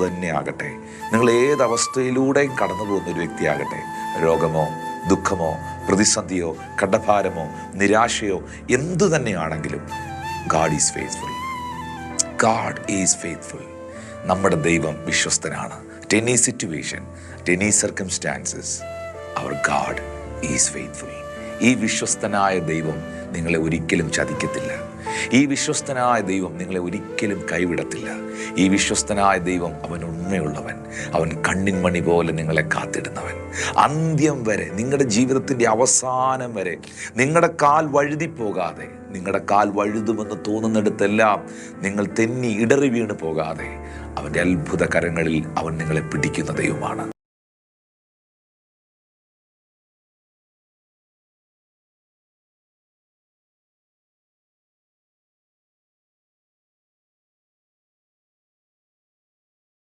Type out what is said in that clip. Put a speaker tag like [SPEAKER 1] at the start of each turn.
[SPEAKER 1] തന്നെ ആകട്ടെ, നിങ്ങൾ ഏതവസ്ഥയിലൂടെയും കടന്നു പോകുന്ന ഒരു വ്യക്തിയാകട്ടെ, രോഗമോ ദുഃഖമോ പ്രതിസന്ധിയോ കടഭാരമോ നിരാശയോ എന്തു തന്നെയാണെങ്കിലും, God is faithful. God is faithful. നമ്മുടെ ദൈവം വിശ്വസ്തനാണ്. Any situation, any circumstances, our God is faithful. ഈ വിശ്വസ്തനായ ദൈവം നിങ്ങളെ ഒരിക്കലും ചതിക്കത്തില്ല. ഈ വിശ്വസ്തനായ ദൈവം നിങ്ങളെ ഒരിക്കലും കൈവിടത്തില്ല. ഈ വിശ്വസ്തനായ ദൈവം അവൻ ഉണ്മയുള്ളവൻ, അവൻ കണ്ണിൻ മണി പോലെ നിങ്ങളെ കാത്തിടുന്നവൻ. അന്ത്യം വരെ, നിങ്ങളുടെ ജീവിതത്തിൻ്റെ അവസാനം വരെ നിങ്ങളുടെ കാൽ വഴുതി പോകാതെ, നിങ്ങളുടെ കാൽ വഴുതുമെന്ന് തോന്നുന്നിടത്തെല്ലാം നിങ്ങൾ തെന്നി ഇടറി വീണ് പോകാതെ അവൻ്റെ അത്ഭുത കരങ്ങളിൽ അവൻ നിങ്ങളെ പിടിക്കുന്ന ദൈവമാണ്.